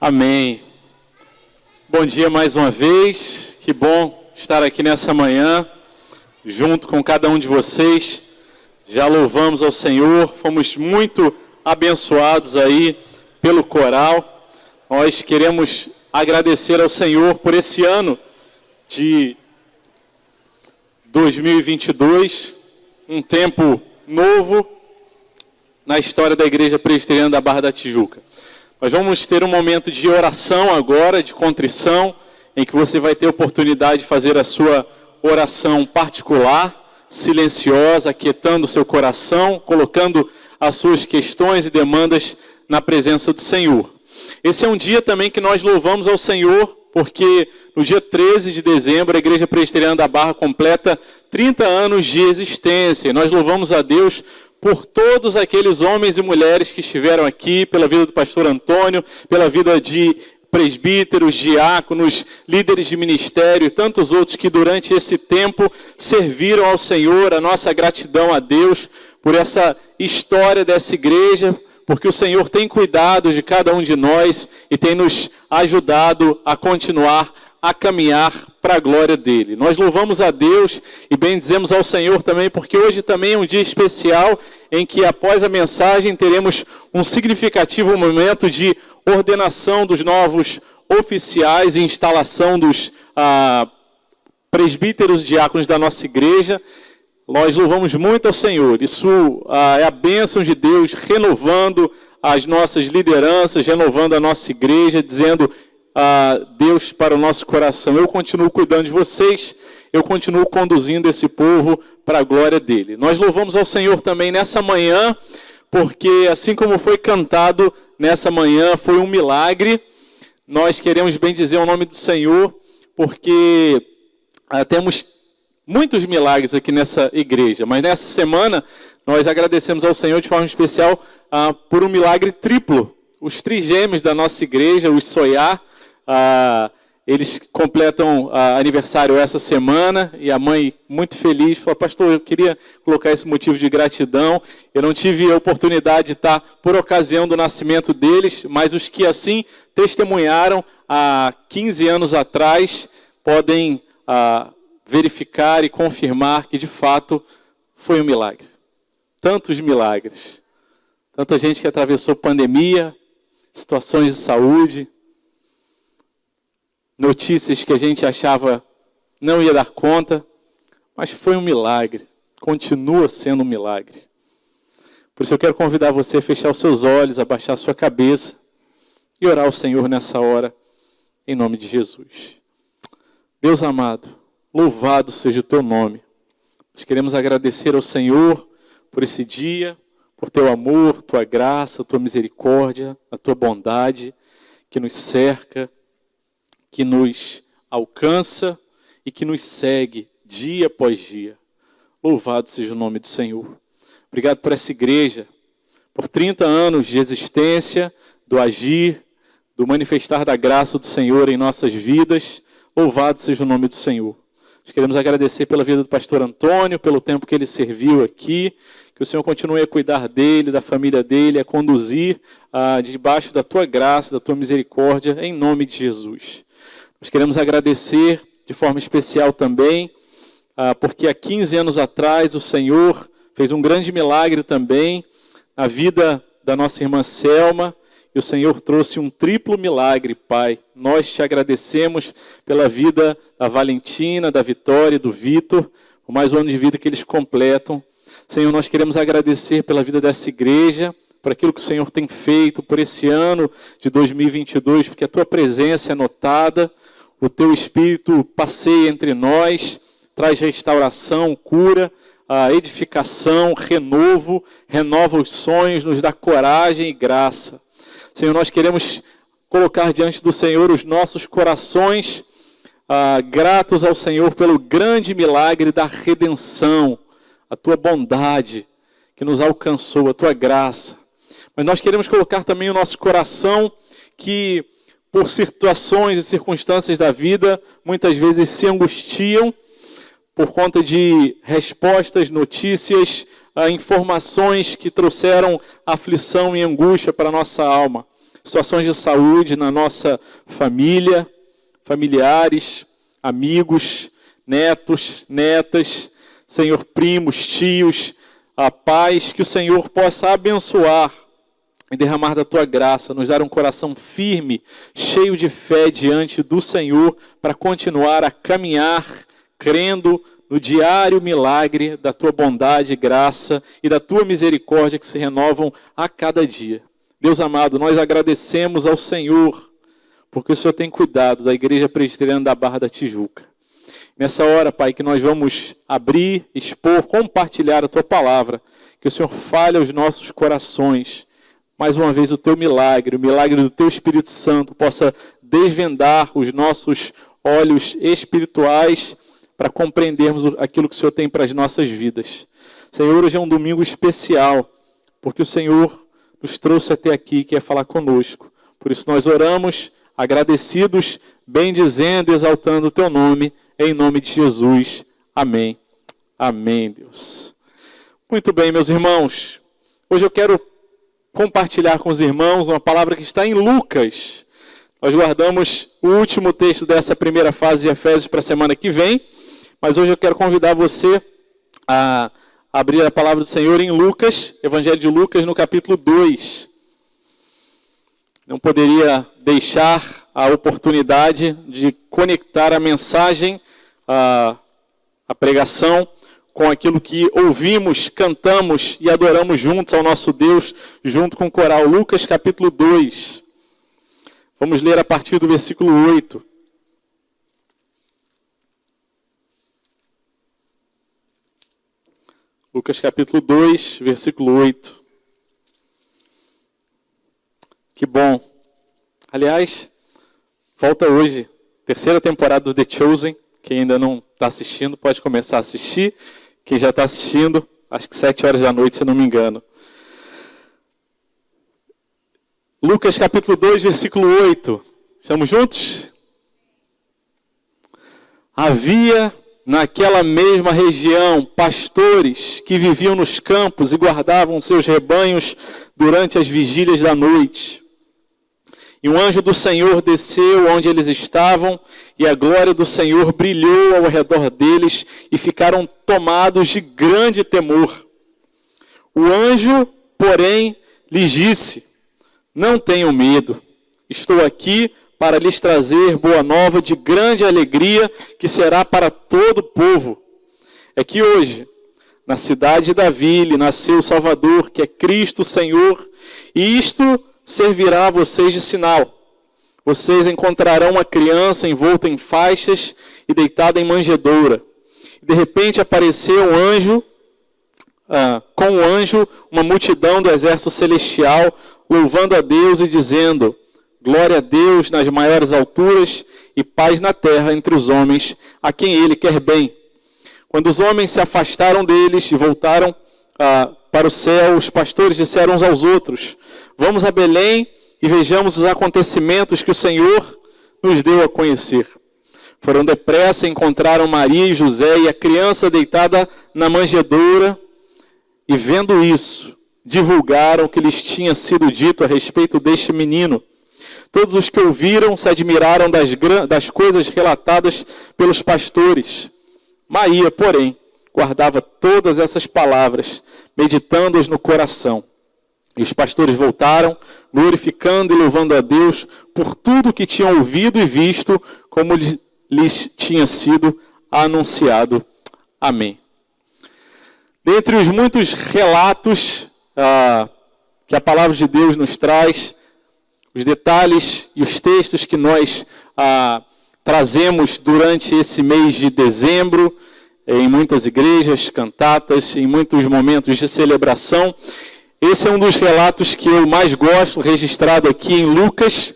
Amém. Bom dia mais uma vez. Que bom estar aqui nessa manhã, junto com cada um de vocês. Já louvamos ao Senhor, fomos muito abençoados aí pelo coral. Nós queremos agradecer ao Senhor por esse ano de 2022, um tempo novo na história da Igreja Presbiteriana da Barra da Tijuca. Nós vamos ter um momento de oração agora, de contrição, em que você vai ter oportunidade de fazer a sua oração particular, silenciosa, aquietando o seu coração, colocando as suas questões e demandas na presença do Senhor. Esse é um dia também que nós louvamos ao Senhor, porque no dia 13 de dezembro a Igreja Presbiteriana da Barra completa 30 anos de existência. E nós louvamos a Deus por todos aqueles homens e mulheres que estiveram aqui, pela vida do pastor Antônio, pela vida de presbíteros, diáconos, líderes de ministério e tantos outros que durante esse tempo serviram ao Senhor. A nossa gratidão a Deus por essa história dessa igreja, porque o Senhor tem cuidado de cada um de nós e tem nos ajudado a continuar a caminhar para a glória dele. Nós louvamos a Deus e bendizemos ao Senhor também, porque hoje também é um dia especial em que após a mensagem teremos um significativo momento de ordenação dos novos oficiais e instalação dos presbíteros e diáconos da nossa igreja. Nós louvamos muito ao Senhor. Isso é a bênção de Deus renovando as nossas lideranças, renovando a nossa igreja, dizendo Deus para o nosso coração: eu continuo cuidando de vocês, eu continuo conduzindo esse povo para a glória dele. Nós louvamos ao Senhor também nessa manhã, porque assim como foi cantado nessa manhã, foi um milagre. Nós queremos bendizer o nome do Senhor, porque temos muitos milagres aqui nessa igreja, mas nessa semana nós agradecemos ao Senhor de forma especial por um milagre triplo. Os trigêmeos da nossa igreja, os Soiá, eles completam aniversário essa semana, e a mãe muito feliz falou: pastor, eu queria colocar esse motivo de gratidão. Eu não tive a oportunidade de estar por ocasião do nascimento deles, mas os que assim testemunharam há 15 anos atrás podem verificar e confirmar que de fato foi um milagre. Tantos milagres, tanta gente que atravessou pandemia, situações de saúde, notícias que a gente achava não ia dar conta, mas foi um milagre, continua sendo um milagre. Por isso eu quero convidar você a fechar os seus olhos, abaixar a sua cabeça e orar ao Senhor nessa hora, em nome de Jesus. Deus amado, louvado seja o teu nome. Nós queremos agradecer ao Senhor por esse dia, por teu amor, tua graça, tua misericórdia, a tua bondade que nos cerca, que nos alcança e que nos segue dia após dia. Louvado seja o nome do Senhor. Obrigado por essa igreja, por 30 anos de existência, do agir, do manifestar da graça do Senhor em nossas vidas. Louvado seja o nome do Senhor. Nós queremos agradecer pela vida do pastor Antônio, pelo tempo que ele serviu aqui, que o Senhor continue a cuidar dele, da família dele, a conduzir debaixo da tua graça, da tua misericórdia, em nome de Jesus. Nós queremos agradecer de forma especial também, porque há 15 anos atrás o Senhor fez um grande milagre também na vida da nossa irmã Selma, e o Senhor trouxe um triplo milagre, Pai. Nós te agradecemos pela vida da Valentina, da Vitória e do Vitor, por mais um ano de vida que eles completam. Senhor, nós queremos agradecer pela vida dessa igreja, por aquilo que o Senhor tem feito, por esse ano de 2022, porque a tua presença é notada, o teu Espírito passeia entre nós, traz restauração, cura, edificação, renovo, renova os sonhos, nos dá coragem e graça. Senhor, nós queremos colocar diante do Senhor os nossos corações, gratos ao Senhor pelo grande milagre da redenção, a tua bondade que nos alcançou, a tua graça. Mas nós queremos colocar também o nosso coração que, por situações e circunstâncias da vida, muitas vezes se angustiam por conta de respostas, notícias, informações que trouxeram aflição e angústia para a nossa alma. situações de saúde na nossa família, familiares, amigos, netos, netas, Senhor, primos, tios, a paz, que o Senhor possa abençoar e derramar da Tua graça, nos dar um coração firme, cheio de fé diante do Senhor, para continuar a caminhar, crendo no diário milagre da Tua bondade, graça e da Tua misericórdia que se renovam a cada dia. Deus amado, nós agradecemos ao Senhor, porque o Senhor tem cuidado da Igreja Presbiteriana da Barra da Tijuca. Nessa hora, Pai, que nós vamos abrir, expor, compartilhar a Tua palavra, que o Senhor fale aos nossos corações. Mais uma vez o Teu milagre, o milagre do Teu Espírito Santo, possa desvendar os nossos olhos espirituais para compreendermos aquilo que o Senhor tem para as nossas vidas. Senhor, hoje é um domingo especial, porque o Senhor nos trouxe até aqui, quer falar conosco. Por isso nós oramos, agradecidos, bendizendo, exaltando o Teu nome, em nome de Jesus. Amém. Amém, Deus. Muito bem, meus irmãos. Hoje eu quero compartilhar com os irmãos uma palavra que está em Lucas. Nós guardamos o último texto dessa primeira fase de Efésios para a semana que vem, mas hoje eu quero convidar você a abrir a palavra do Senhor em Lucas, Evangelho de Lucas, no capítulo 2. Não poderia deixar a oportunidade de conectar a mensagem, a pregação, com aquilo que ouvimos, cantamos e adoramos juntos ao nosso Deus, junto com o coral. Lucas capítulo 2. Vamos ler a partir do versículo 8. Lucas capítulo 2, versículo 8. Que bom. Aliás, volta hoje, terceira temporada do The Chosen. Quem ainda não está assistindo, pode começar a assistir. Quem já está assistindo, acho que 7 horas da noite, se não me engano. Lucas capítulo 2, versículo 8. Estamos juntos? Havia naquela mesma região pastores que viviam nos campos e guardavam seus rebanhos durante as vigílias da noite. E um anjo do Senhor desceu onde eles estavam, e a glória do Senhor brilhou ao redor deles, e ficaram tomados de grande temor. O anjo, porém, lhes disse: não tenham medo, estou aqui para lhes trazer boa nova de grande alegria, que será para todo o povo. É que hoje, na cidade de Davi, lhe nasceu o Salvador, que é Cristo Senhor, e isto servirá a vocês de sinal. Vocês encontrarão uma criança envolta em faixas e deitada em manjedoura. De repente apareceu um anjo, com o anjo, uma multidão do exército celestial, louvando a Deus e dizendo: glória a Deus nas maiores alturas e paz na terra entre os homens, a quem Ele quer bem. Quando os homens se afastaram deles e voltaram para o céu, os pastores disseram uns aos outros: vamos a Belém e vejamos os acontecimentos que o Senhor nos deu a conhecer. Foram depressa e encontraram Maria e José e a criança deitada na manjedoura, e vendo isso, divulgaram o que lhes tinha sido dito a respeito deste menino. Todos os que ouviram se admiraram das coisas relatadas pelos pastores. Maria, porém, guardava todas essas palavras, meditando-as no coração. E os pastores voltaram, glorificando e louvando a Deus por tudo que tinham ouvido e visto, como lhes tinha sido anunciado. Amém. Dentre os muitos relatos que a palavra de Deus nos traz, os detalhes e os textos que nós trazemos durante esse mês de dezembro, em muitas igrejas, cantatas, em muitos momentos de celebração. Esse é um dos relatos que eu mais gosto, registrado aqui em Lucas.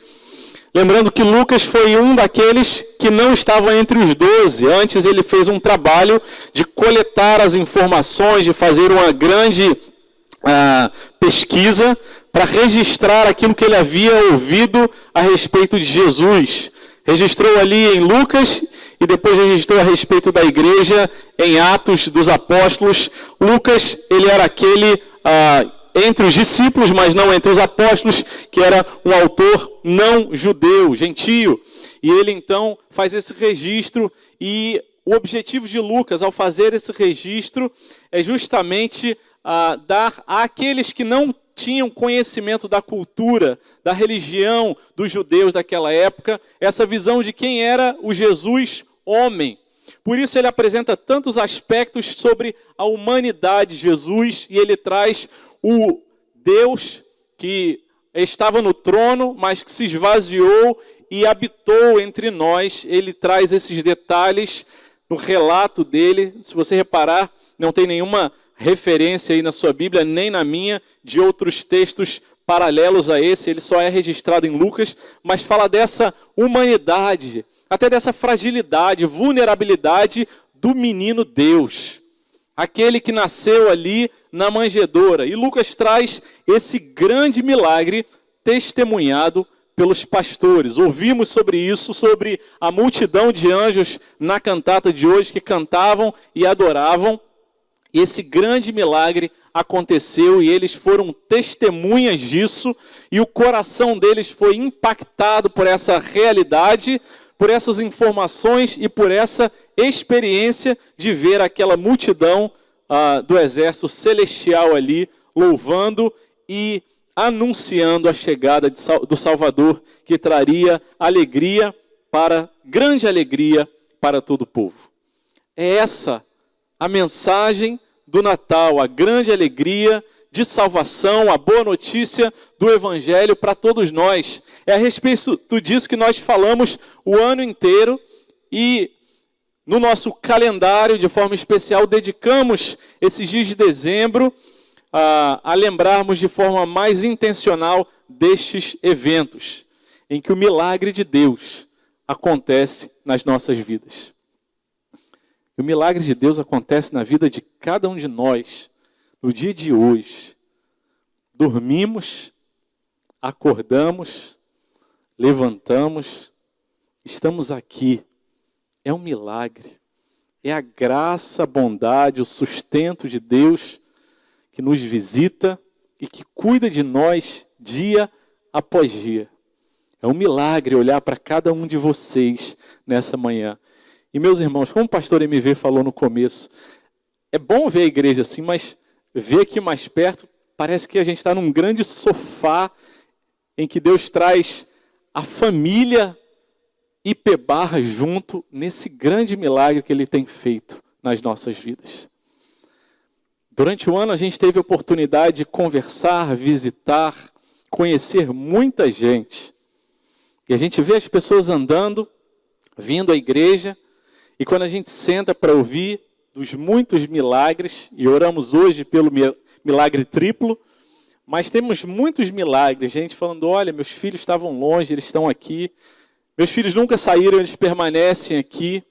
Lembrando que Lucas foi um daqueles que não estava entre os 12. Antes ele fez um trabalho de coletar as informações, de fazer uma grande pesquisa para registrar aquilo que ele havia ouvido a respeito de Jesus. Registrou ali em Lucas e depois registrou a respeito da igreja em Atos dos Apóstolos. Lucas, ele era aquele entre os discípulos, mas não entre os apóstolos, que era um autor não judeu, gentio. E ele então faz esse registro, e o objetivo de Lucas ao fazer esse registro é justamente dar àqueles que não tinham conhecimento da cultura, da religião dos judeus daquela época, essa visão de quem era o Jesus homem. Por isso ele apresenta tantos aspectos sobre a humanidade de Jesus, e ele traz o Deus que estava no trono, mas que se esvaziou e habitou entre nós. Ele traz esses detalhes no relato dele. Se você reparar, não tem nenhuma referência aí na sua Bíblia, nem na minha, de outros textos paralelos a esse. Ele só é registrado em Lucas, mas fala dessa humanidade, até dessa fragilidade, vulnerabilidade do menino Deus, aquele que nasceu ali na manjedoura. E Lucas traz esse grande milagre testemunhado pelos pastores. Ouvimos sobre isso, sobre a multidão de anjos na cantata de hoje que cantavam e adoravam. E esse grande milagre aconteceu e eles foram testemunhas disso, e o coração deles foi impactado por essa realidade, por essas informações e por essa experiência de ver aquela multidão do exército celestial ali, louvando e anunciando a chegada do Salvador, que traria alegria grande alegria para todo o povo. É essa a mensagem do Natal, a grande alegria de salvação, a boa notícia do Evangelho para todos nós. É a respeito disso que nós falamos o ano inteiro, e no nosso calendário, de forma especial, dedicamos esses dias de dezembro a lembrarmos de forma mais intencional destes eventos, em que o milagre de Deus acontece nas nossas vidas. O milagre de Deus acontece na vida de cada um de nós, no dia de hoje. Dormimos, acordamos, levantamos, estamos aqui. É um milagre. É a graça, a bondade, o sustento de Deus que nos visita e que cuida de nós dia após dia. É um milagre olhar para cada um de vocês nessa manhã. E meus irmãos, como o pastor MV falou no começo, é bom ver a igreja assim, mas ver aqui mais perto, parece que a gente está num grande sofá em que Deus traz a família IP Barra junto nesse grande milagre que Ele tem feito nas nossas vidas. Durante o ano a gente teve a oportunidade de conversar, visitar, conhecer muita gente. E a gente vê as pessoas andando, vindo à igreja, e quando a gente senta para ouvir dos muitos milagres, e oramos hoje pelo milagre triplo, mas temos muitos milagres, gente falando, olha, meus filhos estavam longe, eles estão aqui, meus filhos nunca saíram, eles permanecem aqui,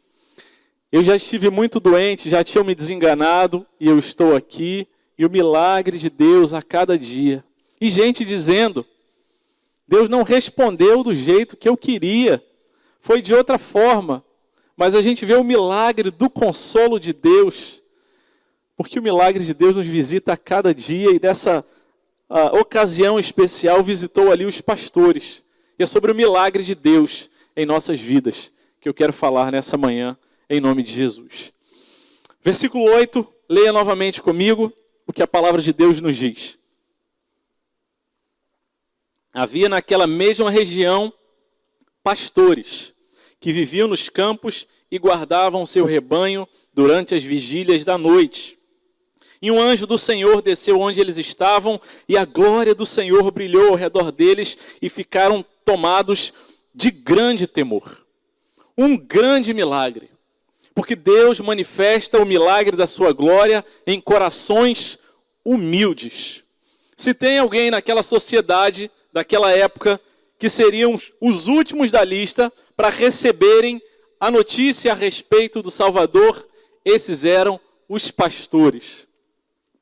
eu já estive muito doente, já tinham me desenganado, e eu estou aqui, e o milagre de Deus a cada dia. E gente dizendo, Deus não respondeu do jeito que eu queria, foi de outra forma. Mas a gente vê o milagre do consolo de Deus, porque o milagre de Deus nos visita a cada dia, e dessa ocasião especial visitou ali os pastores. E é sobre o milagre de Deus em nossas vidas que eu quero falar nessa manhã, em nome de Jesus. Versículo 8, leia novamente comigo o que a palavra de Deus nos diz. Havia naquela mesma região pastores que viviam nos campos e guardavam seu rebanho durante as vigílias da noite. E um anjo do Senhor desceu onde eles estavam, e a glória do Senhor brilhou ao redor deles, e ficaram tomados de grande temor. Um grande milagre, porque Deus manifesta o milagre da sua glória em corações humildes. Se tem alguém naquela sociedade, daquela época, que seriam os últimos da lista para receberem a notícia a respeito do Salvador, esses eram os pastores.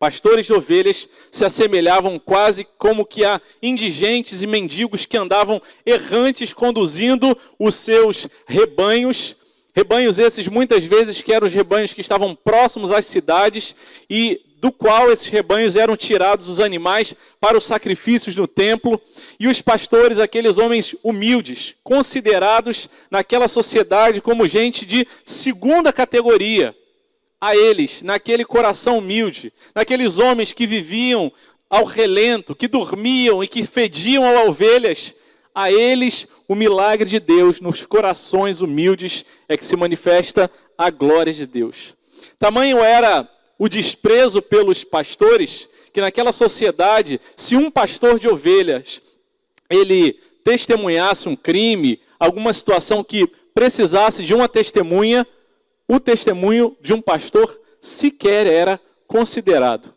Pastores de ovelhas se assemelhavam quase como que a indigentes e mendigos que andavam errantes conduzindo os seus rebanhos. Rebanhos esses muitas vezes que eram os rebanhos que estavam próximos às cidades, e do qual esses rebanhos eram tirados os animais para os sacrifícios no templo, e os pastores, aqueles homens humildes, considerados naquela sociedade como gente de segunda categoria, a eles, naquele coração humilde, naqueles homens que viviam ao relento, que dormiam e que fediam a ovelhas, a eles o milagre de Deus nos corações humildes é que se manifesta a glória de Deus. Tamanho era o desprezo pelos pastores, que naquela sociedade, se um pastor de ovelhas, ele testemunhasse um crime, alguma situação que precisasse de uma testemunha, o testemunho de um pastor sequer era considerado.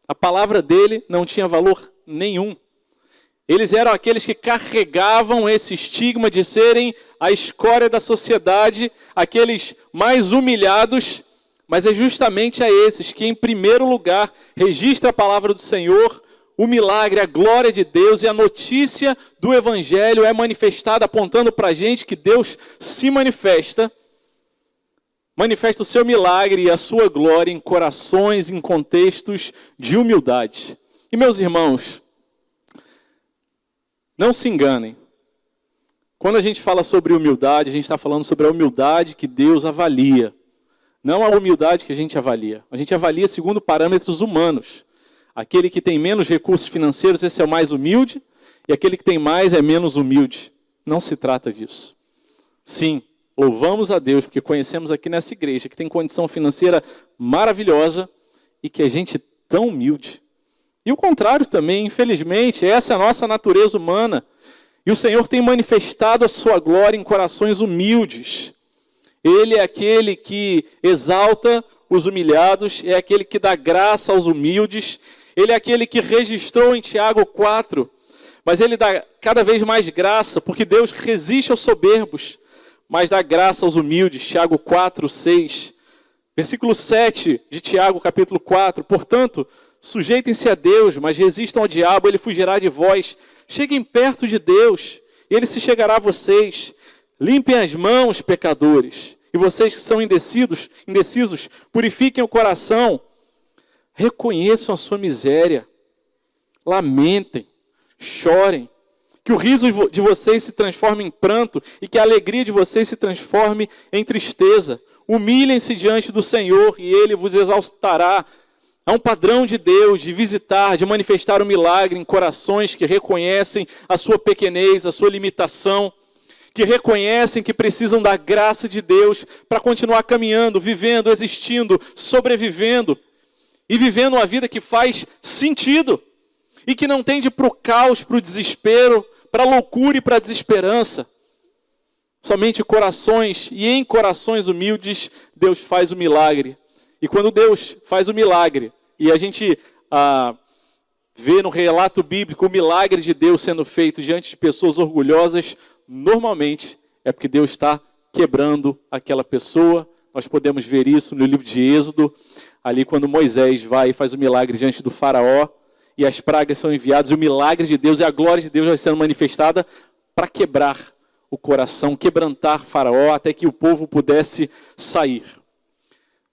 A palavra dele não tinha valor nenhum. Eles eram aqueles que carregavam esse estigma de serem a escória da sociedade, aqueles mais humilhados, mas é justamente a esses que, em primeiro lugar, registra a palavra do Senhor, o milagre, a glória de Deus e a notícia do Evangelho é manifestada, apontando para a gente que Deus se manifesta o seu milagre e a sua glória em corações, em contextos de humildade. E meus irmãos, não se enganem. Quando a gente fala sobre humildade, a gente está falando sobre a humildade que Deus avalia. Não a humildade que a gente avalia. A gente avalia segundo parâmetros humanos. Aquele que tem menos recursos financeiros, esse é o mais humilde, e aquele que tem mais é menos humilde. Não se trata disso. Sim, louvamos a Deus, porque conhecemos aqui nessa igreja que tem condição financeira maravilhosa e que é gente tão humilde. E o contrário também, infelizmente, essa é a nossa natureza humana. E o Senhor tem manifestado a sua glória em corações humildes. Ele é aquele que exalta os humilhados, é aquele que dá graça aos humildes. Ele é aquele que registrou em Tiago 4, mas ele dá cada vez mais graça, porque Deus resiste aos soberbos, mas dá graça aos humildes. Tiago 4, 6. Versículo 7 de Tiago, capítulo 4. Portanto, sujeitem-se a Deus, mas resistam ao diabo, ele fugirá de vós. Cheguem perto de Deus, e ele se chegará a vocês. Limpem as mãos, pecadores. E vocês que são indecisos, purifiquem o coração. Reconheçam a sua miséria. Lamentem, chorem. Que o riso de vocês se transforme em pranto e que a alegria de vocês se transforme em tristeza. Humilhem-se diante do Senhor e Ele vos exaltará. Há um padrão de Deus de visitar, de manifestar o milagre em corações que reconhecem a sua pequenez, a sua limitação, que reconhecem que precisam da graça de Deus para continuar caminhando, vivendo, existindo, sobrevivendo e vivendo uma vida que faz sentido e que não tende para o caos, para o desespero, para a loucura e para a desesperança. Somente corações e em corações humildes Deus faz o milagre. E quando Deus faz o milagre, e a gente vê no relato bíblico o milagre de Deus sendo feito diante de pessoas orgulhosas, normalmente é porque Deus está quebrando aquela pessoa. Nós podemos ver isso no livro de Êxodo, ali quando Moisés vai e faz o milagre diante do faraó, e as pragas são enviadas, e o milagre de Deus e a glória de Deus vai sendo manifestada para quebrar o coração, quebrantar faraó, até que o povo pudesse sair.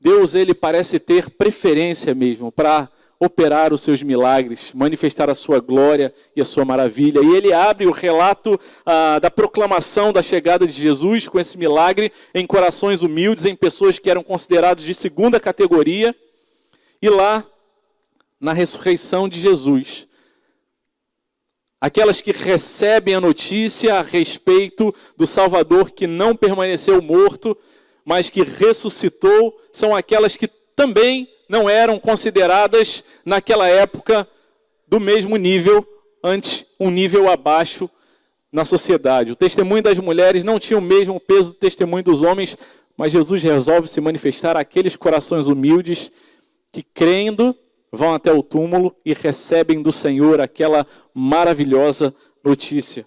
Deus, ele parece ter preferência mesmo para operar os seus milagres, manifestar a sua glória e a sua maravilha. E ele abre o relato da proclamação da chegada de Jesus com esse milagre em corações humildes, em pessoas que eram consideradas de segunda categoria. E lá, na ressurreição de Jesus, aquelas que recebem a notícia a respeito do Salvador que não permaneceu morto, mas que ressuscitou, são aquelas que também não eram consideradas naquela época do mesmo nível, ante um nível abaixo na sociedade. O testemunho das mulheres não tinha o mesmo peso do testemunho dos homens, mas Jesus resolve se manifestar àqueles corações humildes que, crendo, vão até o túmulo e recebem do Senhor aquela maravilhosa notícia.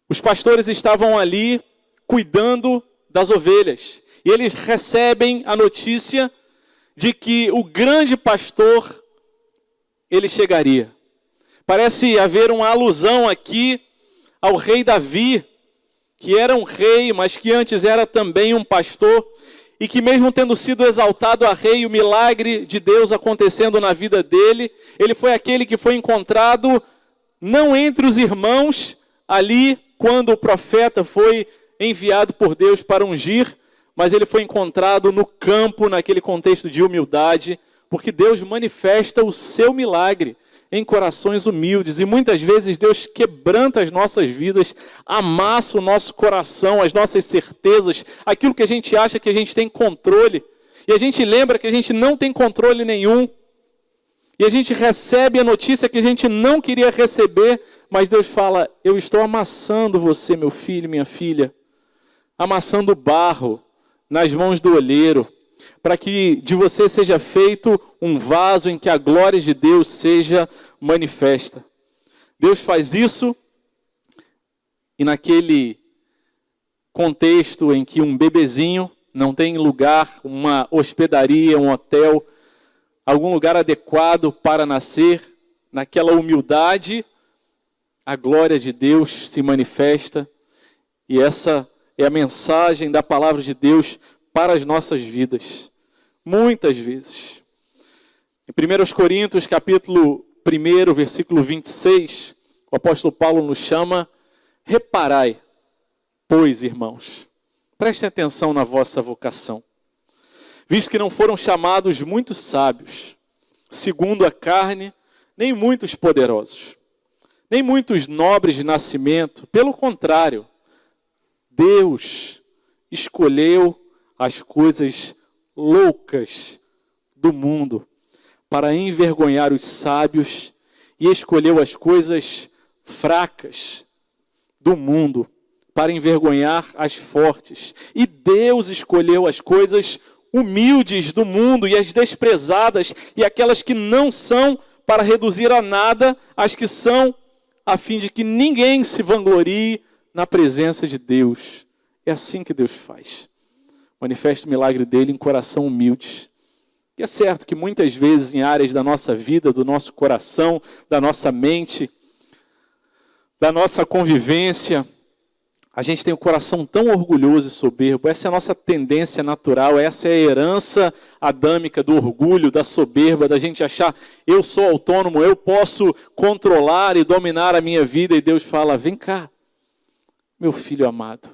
Os pastores estavam ali cuidando das ovelhas, e eles recebem a notícia de que o grande pastor, ele chegaria. Parece haver uma alusão aqui ao rei Davi, que era um rei, mas que antes era também um pastor, e que mesmo tendo sido exaltado a rei, o milagre de Deus acontecendo na vida dele, ele foi aquele que foi encontrado não entre os irmãos, ali quando o profeta foi enviado por Deus para ungir, mas ele foi encontrado no campo, naquele contexto de humildade, porque Deus manifesta o seu milagre em corações humildes. E muitas vezes Deus quebranta as nossas vidas, amassa o nosso coração, as nossas certezas, aquilo que a gente acha que a gente tem controle. E a gente lembra que a gente não tem controle nenhum. E a gente recebe a notícia que a gente não queria receber, mas Deus fala: eu estou amassando você, meu filho, minha filha, amassando barro nas mãos do olheiro, para que de você seja feito um vaso em que a glória de Deus seja manifesta. Deus faz isso, e naquele contexto em que um bebezinho não tem lugar, uma hospedaria, um hotel, algum lugar adequado para nascer, naquela humildade, a glória de Deus se manifesta, e essa é a mensagem da palavra de Deus para as nossas vidas, muitas vezes. Em 1 Coríntios, capítulo 1, versículo 26, o apóstolo Paulo nos chama: reparai, pois, irmãos, prestem atenção na vossa vocação, visto que não foram chamados muitos sábios, segundo a carne, nem muitos poderosos, nem muitos nobres de nascimento. Pelo contrário, Deus escolheu as coisas loucas do mundo para envergonhar os sábios, e escolheu as coisas fracas do mundo para envergonhar as fortes. E Deus escolheu as coisas humildes do mundo e as desprezadas e aquelas que não são, para reduzir a nada as que são, a fim de que ninguém se vanglorie na presença de Deus. É assim que Deus faz. Manifesta o milagre dele em coração humilde. E é certo que muitas vezes em áreas da nossa vida, do nosso coração, da nossa mente, da nossa convivência, a gente tem um coração tão orgulhoso e soberbo. Essa é a nossa tendência natural, essa é a herança adâmica do orgulho, da soberba, da gente achar: eu sou autônomo, eu posso controlar e dominar a minha vida. E Deus fala: vem cá, meu filho amado,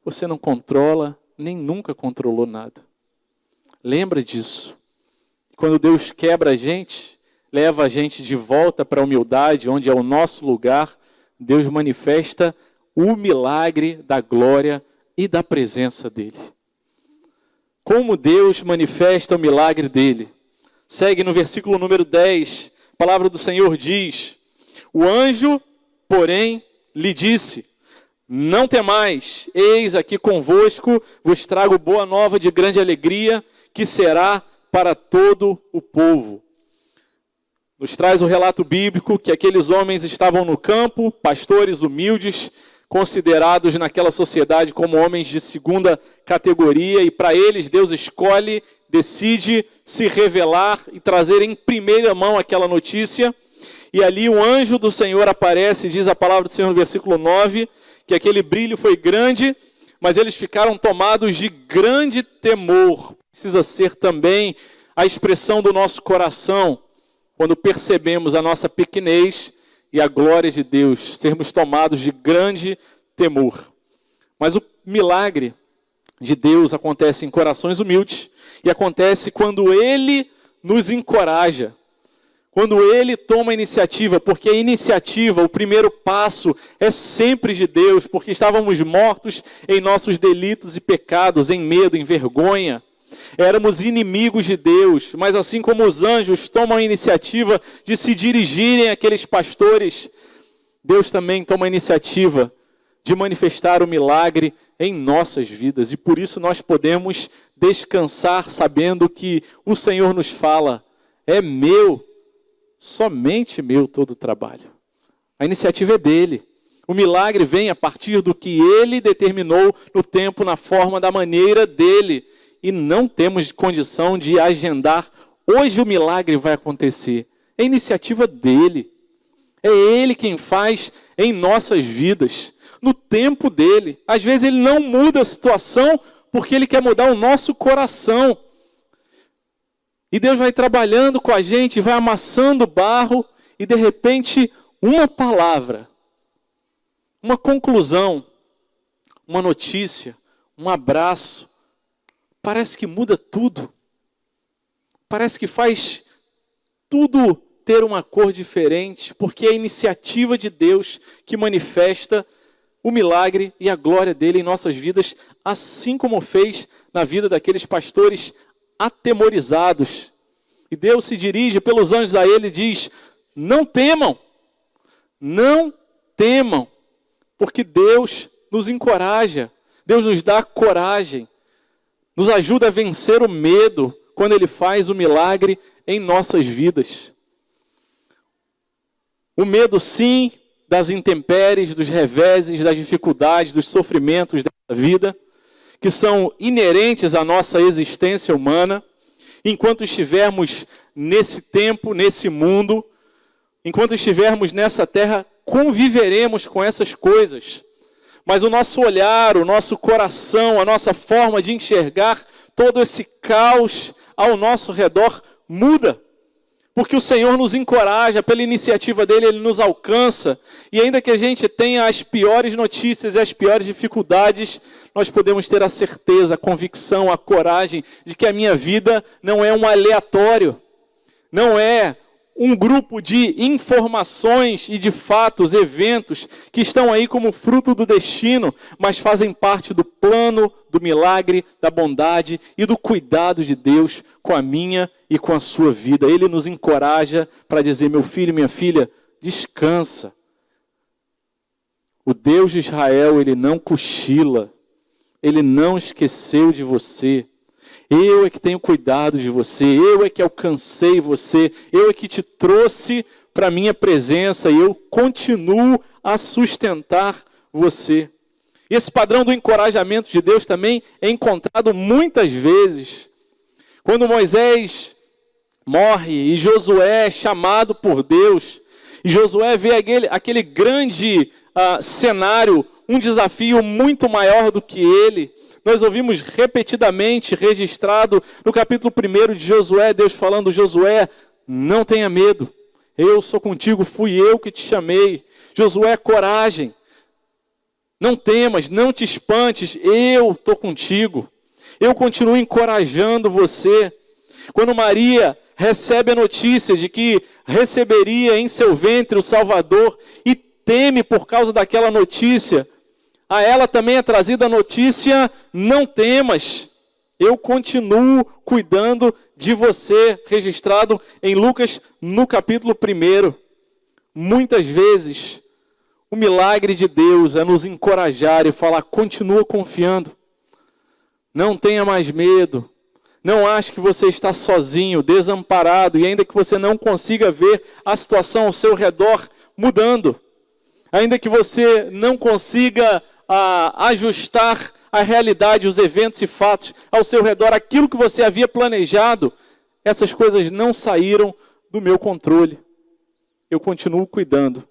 você não controla, nem nunca controlou nada. Lembra disso. Quando Deus quebra a gente, leva a gente de volta para a humildade, onde é o nosso lugar, Deus manifesta o milagre da glória e da presença dele. Como Deus manifesta o milagre dele? Segue no versículo número 10, a palavra do Senhor diz: o anjo, porém, lhe disse: não temais, eis aqui convosco, vos trago boa nova de grande alegria, que será para todo o povo. Nos traz o relato bíblico que aqueles homens estavam no campo, pastores humildes, considerados naquela sociedade como homens de segunda categoria, e para eles Deus escolhe, decide se revelar e trazer em primeira mão aquela notícia. E ali o anjo do Senhor aparece, diz a palavra do Senhor no versículo 9, que aquele brilho foi grande, mas eles ficaram tomados de grande temor. Precisa ser também a expressão do nosso coração, quando percebemos a nossa pequenez e a glória de Deus, sermos tomados de grande temor. Mas o milagre de Deus acontece em corações humildes, e acontece quando Ele nos encoraja, quando Ele toma a iniciativa, porque a iniciativa, o primeiro passo, é sempre de Deus, porque estávamos mortos em nossos delitos e pecados, em medo, em vergonha. Éramos inimigos de Deus, mas assim como os anjos tomam a iniciativa de se dirigirem àqueles pastores, Deus também toma a iniciativa de manifestar o milagre em nossas vidas. E por isso nós podemos descansar sabendo que o Senhor nos fala: é meu, somente meu todo o trabalho. A iniciativa é dele. O milagre vem a partir do que ele determinou no tempo, na forma, da maneira dele. E não temos condição de agendar: hoje o milagre vai acontecer. É iniciativa dele. É ele quem faz em nossas vidas, no tempo dele. Às vezes ele não muda a situação porque Ele quer mudar o nosso coração. E Deus vai trabalhando com a gente, vai amassando o barro, e de repente, uma palavra, uma conclusão, uma notícia, um abraço, parece que muda tudo. Parece que faz tudo ter uma cor diferente, porque é a iniciativa de Deus que manifesta o milagre e a glória dele em nossas vidas, assim como fez na vida daqueles pastores atemorizados. E Deus se dirige pelos anjos a ele e diz: não temam, não temam, porque Deus nos encoraja, Deus nos dá coragem, nos ajuda a vencer o medo quando Ele faz o milagre em nossas vidas. O medo, sim, das intempéries, dos reveses, das dificuldades, dos sofrimentos da vida, que são inerentes à nossa existência humana. Enquanto estivermos nesse tempo, nesse mundo, enquanto estivermos nessa terra, conviveremos com essas coisas. Mas o nosso olhar, o nosso coração, a nossa forma de enxergar todo esse caos ao nosso redor muda. Porque o Senhor nos encoraja, pela iniciativa dEle, Ele nos alcança. E ainda que a gente tenha as piores notícias e as piores dificuldades, nós podemos ter a certeza, a convicção, a coragem de que a minha vida não é um aleatório. Não é um grupo de informações e de fatos, eventos, que estão aí como fruto do destino, mas fazem parte do plano, do milagre, da bondade e do cuidado de Deus com a minha e com a sua vida. Ele nos encoraja para dizer: meu filho, minha filha, descansa. O Deus de Israel, Ele não cochila, Ele não esqueceu de você. Eu é que tenho cuidado de você, eu é que alcancei você, eu é que te trouxe para a minha presença e eu continuo a sustentar você. E esse padrão do encorajamento de Deus também é encontrado muitas vezes. Quando Moisés morre e Josué é chamado por Deus, e Josué vê aquele grande cenário, um desafio muito maior do que ele. Nós ouvimos repetidamente registrado no capítulo 1 de Josué, Deus falando: Josué, não tenha medo, eu sou contigo, fui eu que te chamei. Josué, coragem, não temas, não te espantes, eu estou contigo. Eu continuo encorajando você. Quando Maria recebe a notícia de que receberia em seu ventre o Salvador e teme por causa daquela notícia, a ela também é trazida a notícia: não temas, eu continuo cuidando de você, registrado em Lucas no capítulo 1. Muitas vezes, o milagre de Deus é nos encorajar e falar: continua confiando, não tenha mais medo, não ache que você está sozinho, desamparado, e ainda que você não consiga ver a situação ao seu redor mudando, ainda que você não consiga ajustar a realidade, os eventos e fatos ao seu redor, aquilo que você havia planejado, essas coisas não saíram do meu controle. Eu continuo cuidando,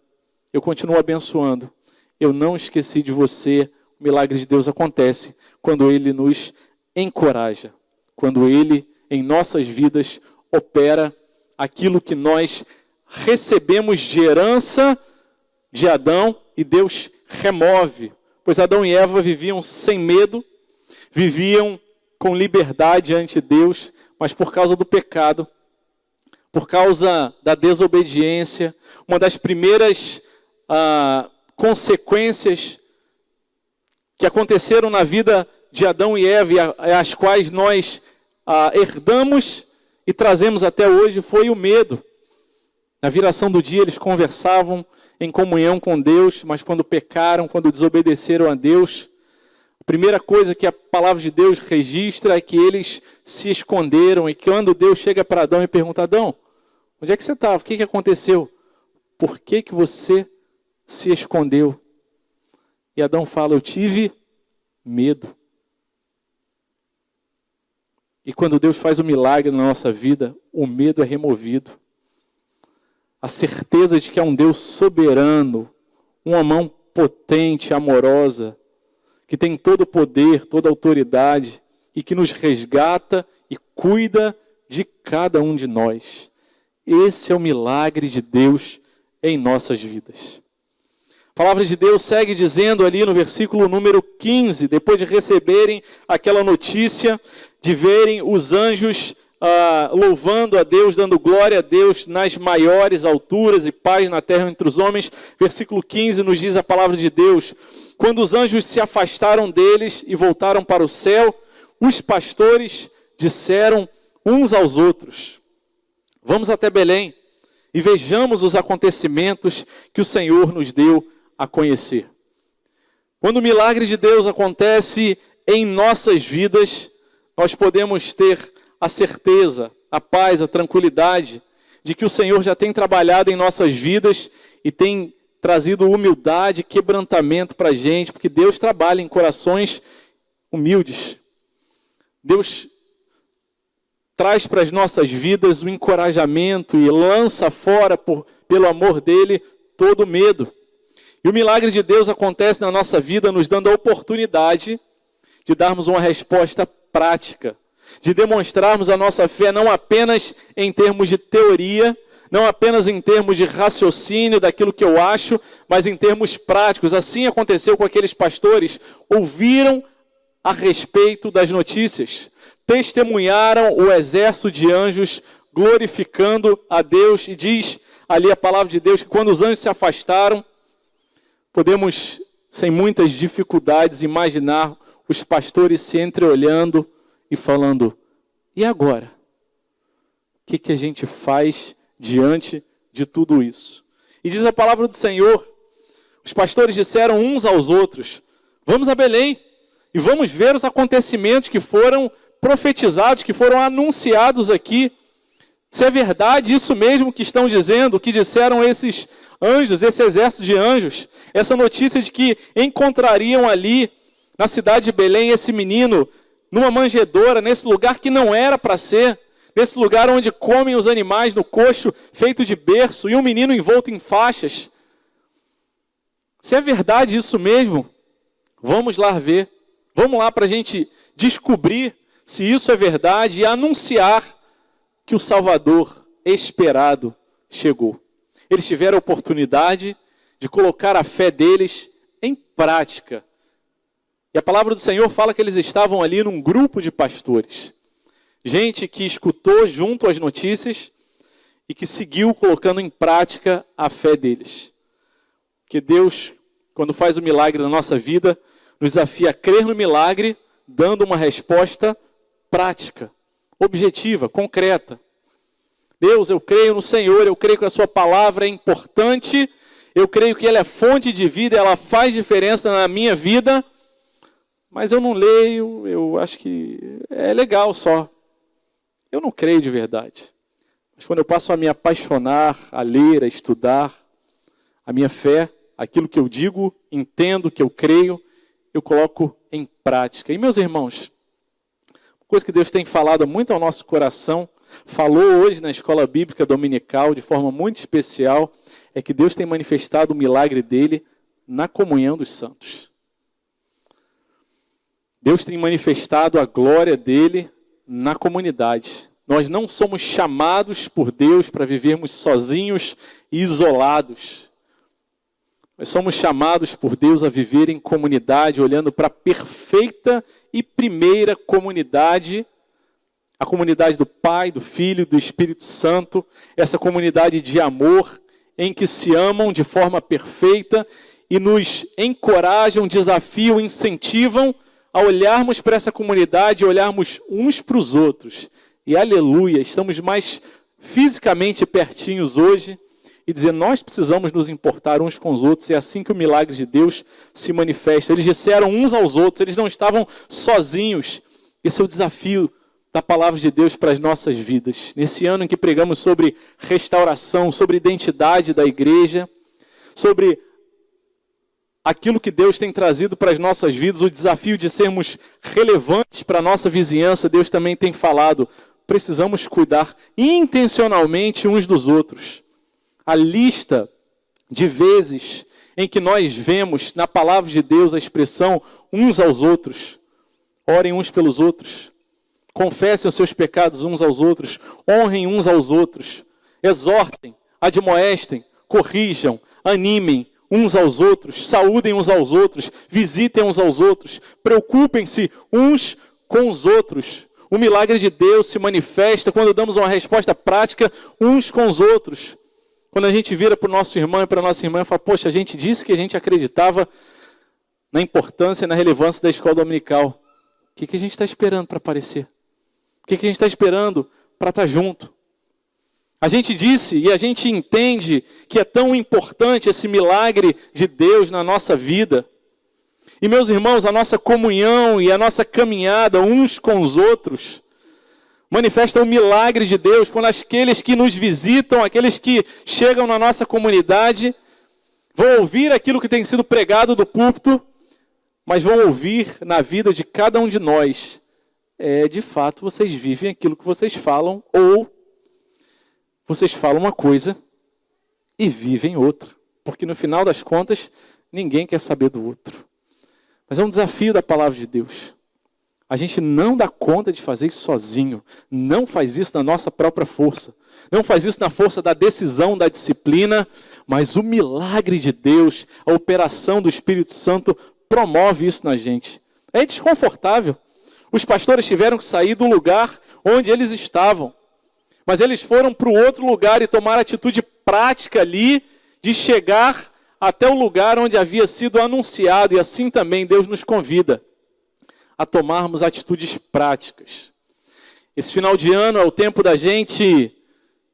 eu continuo abençoando, eu não esqueci de você. O milagre de Deus acontece quando Ele nos encoraja, quando Ele, em nossas vidas, opera aquilo que nós recebemos de herança de Adão e Deus remove. Pois Adão e Eva viviam sem medo, viviam com liberdade ante Deus, mas por causa do pecado, por causa da desobediência, uma das primeiras consequências que aconteceram na vida de Adão e Eva, e as quais nós herdamos e trazemos até hoje, foi o medo. Na viração do dia eles conversavam em comunhão com Deus, mas quando pecaram, quando desobedeceram a Deus, a primeira coisa que a palavra de Deus registra é que eles se esconderam. E quando Deus chega para Adão e pergunta: Adão, onde é que você estava? O que aconteceu? Por que você se escondeu? E Adão fala: eu tive medo. E quando Deus faz um milagre na nossa vida, o medo é removido. A certeza de que é um Deus soberano, uma mão potente, amorosa, que tem todo o poder, toda a autoridade e que nos resgata e cuida de cada um de nós. Esse é o milagre de Deus em nossas vidas. A palavra de Deus segue dizendo ali no versículo número 15, depois de receberem aquela notícia, de verem os anjos louvando a Deus, dando glória a Deus nas maiores alturas e paz na terra entre os homens. Versículo 15 nos diz a palavra de Deus: quando os anjos se afastaram deles e voltaram para o céu, os pastores disseram uns aos outros: vamos até Belém e vejamos os acontecimentos que o Senhor nos deu a conhecer. Quando o milagre de Deus acontece em nossas vidas, nós podemos ter a certeza, a paz, a tranquilidade de que o Senhor já tem trabalhado em nossas vidas e tem trazido humildade, quebrantamento para a gente, porque Deus trabalha em corações humildes. Deus traz para as nossas vidas o encorajamento e lança fora, pelo amor dele, todo o medo. E o milagre de Deus acontece na nossa vida, nos dando a oportunidade de darmos uma resposta prática, de demonstrarmos a nossa fé não apenas em termos de teoria, não apenas em termos de raciocínio daquilo que eu acho, mas em termos práticos. Assim aconteceu com aqueles pastores, ouviram a respeito das notícias, testemunharam o exército de anjos glorificando a Deus, e diz ali a palavra de Deus que quando os anjos se afastaram, podemos, sem muitas dificuldades, imaginar os pastores se entreolhando e falando: e agora? O que a gente faz diante de tudo isso? E diz a palavra do Senhor, os pastores disseram uns aos outros: vamos a Belém e vamos ver os acontecimentos que foram profetizados, que foram anunciados aqui. Se é verdade isso mesmo que estão dizendo, que disseram esses anjos, esse exército de anjos, essa notícia de que encontrariam ali na cidade de Belém esse menino numa manjedoura, nesse lugar que não era para ser, nesse lugar onde comem os animais no coxo feito de berço e um menino envolto em faixas. Se é verdade isso mesmo, vamos lá ver, vamos lá para a gente descobrir se isso é verdade e anunciar que o Salvador esperado chegou. Eles tiveram a oportunidade de colocar a fé deles em prática. E a palavra do Senhor fala que eles estavam ali num grupo de pastores. Gente que escutou junto as notícias e que seguiu colocando em prática a fé deles. Que Deus, quando faz o milagre na nossa vida, nos desafia a crer no milagre, dando uma resposta prática, objetiva, concreta. Deus, eu creio no Senhor, eu creio que a sua palavra é importante, eu creio que ela é fonte de vida, ela faz diferença na minha vida, mas eu não leio, eu acho que é legal só. Eu não creio de verdade. Mas quando eu passo a me apaixonar, a ler, a estudar, a minha fé, aquilo que eu digo, entendo, que eu creio, eu coloco em prática. E meus irmãos, uma coisa que Deus tem falado muito ao nosso coração, falou hoje na escola bíblica dominical de forma muito especial, é que Deus tem manifestado o milagre dele na comunhão dos santos. Deus tem manifestado a glória dele na comunidade. Nós não somos chamados por Deus para vivermos sozinhos e isolados. Nós somos chamados por Deus a viver em comunidade, olhando para a perfeita e primeira comunidade, a comunidade do Pai, do Filho e do Espírito Santo, essa comunidade de amor, em que se amam de forma perfeita e nos encorajam, desafiam, incentivam a olharmos para essa comunidade, olharmos uns para os outros. E aleluia, estamos mais fisicamente pertinhos hoje e dizer, nós precisamos nos importar uns com os outros. É assim que o milagre de Deus se manifesta. Eles disseram uns aos outros, eles não estavam sozinhos. Esse é o desafio da palavra de Deus para as nossas vidas. Nesse ano em que pregamos sobre restauração, sobre identidade da igreja, sobre aquilo que Deus tem trazido para as nossas vidas, o desafio de sermos relevantes para a nossa vizinhança, Deus também tem falado, precisamos cuidar intencionalmente uns dos outros. A lista de vezes em que nós vemos na palavra de Deus a expressão uns aos outros. Orem uns pelos outros. Confessem os seus pecados uns aos outros. Honrem uns aos outros. Exortem, admoestem, corrijam, animem uns aos outros. Saúdem uns aos outros. Visitem uns aos outros. Preocupem-se uns com os outros. O milagre de Deus se manifesta quando damos uma resposta prática uns com os outros. Quando a gente vira para o nosso irmão e para a nossa irmã e fala, poxa, a gente disse que a gente acreditava na importância e na relevância da escola dominical. O que a gente está esperando para aparecer? O que a gente está esperando para estar junto? A gente disse e a gente entende que é tão importante esse milagre de Deus na nossa vida. E meus irmãos, a nossa comunhão e a nossa caminhada uns com os outros manifesta o milagre de Deus quando aqueles que nos visitam, aqueles que chegam na nossa comunidade, vão ouvir aquilo que tem sido pregado do púlpito, mas vão ouvir na vida de cada um de nós. De fato, vocês vivem aquilo que vocês falam, ou vocês falam uma coisa e vivem outra. Porque no final das contas, ninguém quer saber do outro. Mas é um desafio da palavra de Deus. A gente não dá conta de fazer isso sozinho. Não faz isso na nossa própria força. Não faz isso na força da decisão, da disciplina. Mas o milagre de Deus, a operação do Espírito Santo, promove isso na gente. É desconfortável. Os pastores tiveram que sair do lugar onde eles estavam. Mas eles foram para o outro lugar e tomaram atitude prática ali de chegar até o lugar onde havia sido anunciado. E assim também Deus nos convida a tomarmos atitudes práticas. Esse final de ano é o tempo da gente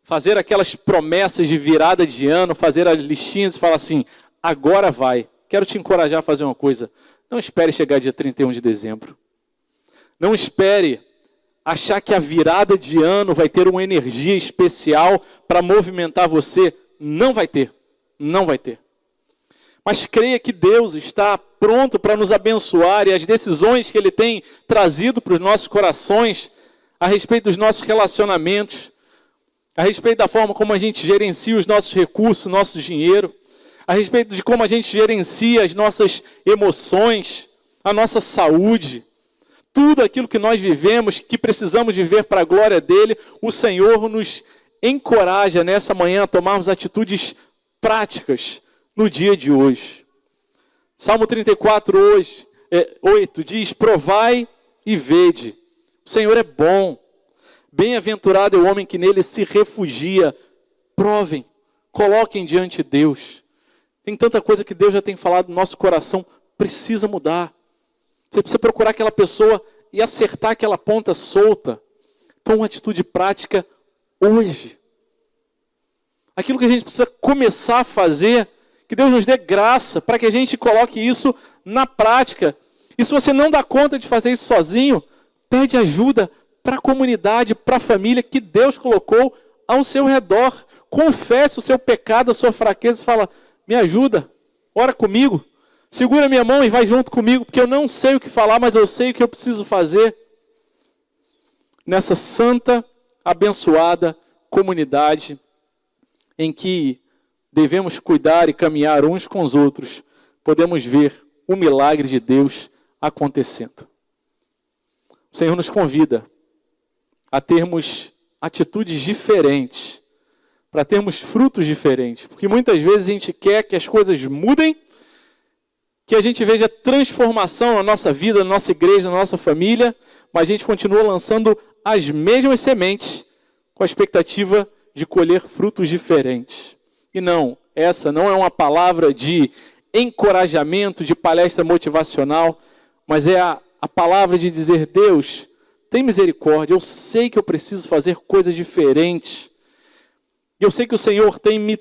fazer aquelas promessas de virada de ano, fazer as listinhas e falar assim, agora vai. Quero te encorajar a fazer uma coisa. Não espere chegar dia 31 de dezembro. Não espere achar que a virada de ano vai ter uma energia especial para movimentar você. Não vai ter. Não vai ter. Mas creia que Deus está pronto para nos abençoar e as decisões que Ele tem trazido para os nossos corações a respeito dos nossos relacionamentos, a respeito da forma como a gente gerencia os nossos recursos, nosso dinheiro, a respeito de como a gente gerencia as nossas emoções, a nossa saúde, tudo aquilo que nós vivemos, que precisamos viver para a glória dEle, o Senhor nos encoraja nessa manhã a tomarmos atitudes práticas no dia de hoje. Salmo 34, 8 diz, provai e vede, o Senhor é bom, bem-aventurado é o homem que nele se refugia. Provem, coloquem diante de Deus. Tem tanta coisa que Deus já tem falado no nosso coração, precisa mudar. Você precisa procurar aquela pessoa e acertar aquela ponta solta. Toma uma atitude prática hoje. Aquilo que a gente precisa começar a fazer, que Deus nos dê graça para que a gente coloque isso na prática. E se você não dá conta de fazer isso sozinho, pede ajuda para a comunidade, para a família que Deus colocou ao seu redor. Confesse o seu pecado, a sua fraqueza e fala, me ajuda, ora comigo, segura minha mão e vai junto comigo, porque eu não sei o que falar, mas eu sei o que eu preciso fazer. Nessa santa, abençoada comunidade em que devemos cuidar e caminhar uns com os outros, podemos ver o milagre de Deus acontecendo. O Senhor nos convida a termos atitudes diferentes, para termos frutos diferentes, porque muitas vezes a gente quer que as coisas mudem, que a gente veja transformação na nossa vida, na nossa igreja, na nossa família, mas a gente continua lançando as mesmas sementes com a expectativa de colher frutos diferentes. E não, essa não é uma palavra de encorajamento, de palestra motivacional, mas é a palavra de dizer, Deus, tem misericórdia, eu sei que eu preciso fazer coisas diferentes. Eu sei que o Senhor tem me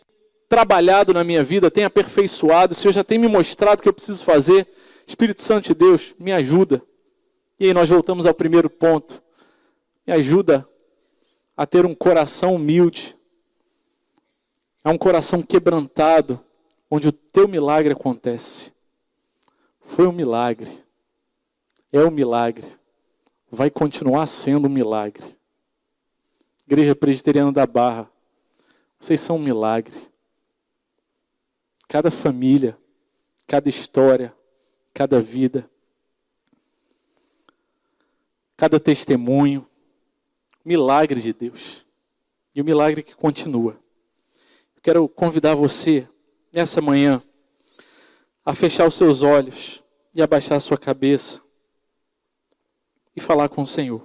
trabalhado na minha vida, tem aperfeiçoado, o Senhor já tem me mostrado o que eu preciso fazer. Espírito Santo de Deus, me ajuda. E aí nós voltamos ao primeiro ponto. Me ajuda a ter um coração humilde, a um coração quebrantado, onde o teu milagre acontece. Foi um milagre, é um milagre, vai continuar sendo um milagre. Igreja Presbiteriana da Barra, vocês são um milagre. Cada família, cada história, cada vida, cada testemunho, milagre de Deus. E o milagre que continua. Eu quero convidar você, nessa manhã, a fechar os seus olhos e abaixar a sua cabeça e falar com o Senhor.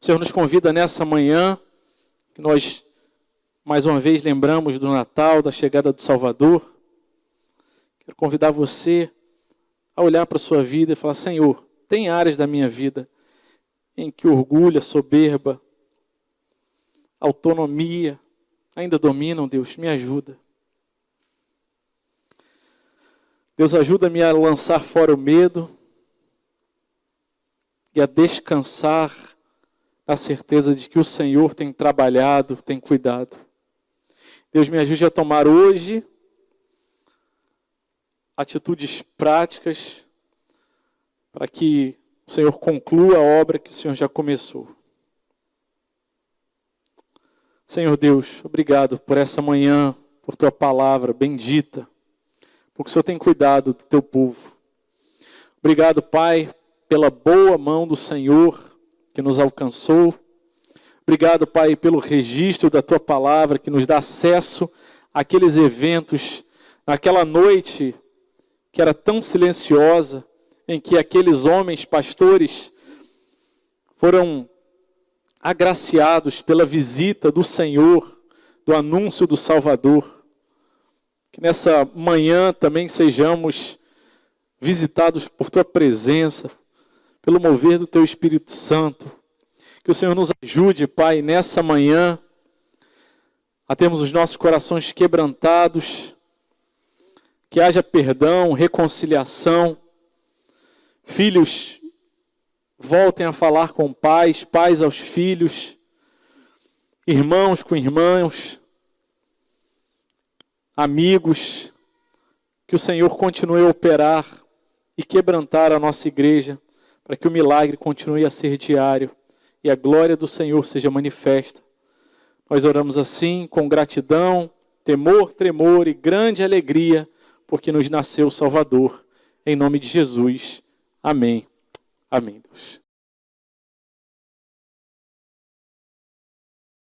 O Senhor nos convida nessa manhã, que nós mais uma vez lembramos do Natal, da chegada do Salvador. Quero convidar você a olhar para a sua vida e falar: Senhor, tem áreas da minha vida em que orgulho, a soberba, a autonomia ainda dominam. Deus, me ajuda. Deus, ajuda-me a lançar fora o medo e a descansar na certeza de que o Senhor tem trabalhado, tem cuidado. Deus, me ajude a tomar hoje atitudes práticas para que o Senhor conclua a obra que o Senhor já começou. Senhor Deus, obrigado por essa manhã, por Tua palavra bendita, porque o Senhor tem cuidado do Teu povo. Obrigado, Pai, pela boa mão do Senhor que nos alcançou. Obrigado, Pai, pelo registro da Tua palavra que nos dá acesso àqueles eventos, naquela noite que era tão silenciosa, em que aqueles homens pastores foram agraciados pela visita do Senhor, do anúncio do Salvador. Que nessa manhã também sejamos visitados por Tua presença, pelo mover do Teu Espírito Santo. Que o Senhor nos ajude, Pai, nessa manhã, a termos os nossos corações quebrantados, que haja perdão, reconciliação, filhos voltem a falar com pais, pais aos filhos, irmãos com irmãos, amigos, que o Senhor continue a operar e quebrantar a nossa igreja, para que o milagre continue a ser diário e a glória do Senhor seja manifesta. Nós oramos assim, com gratidão, temor, tremor e grande alegria, porque nos nasceu o Salvador. Em nome de Jesus. Amém. Amém, Deus.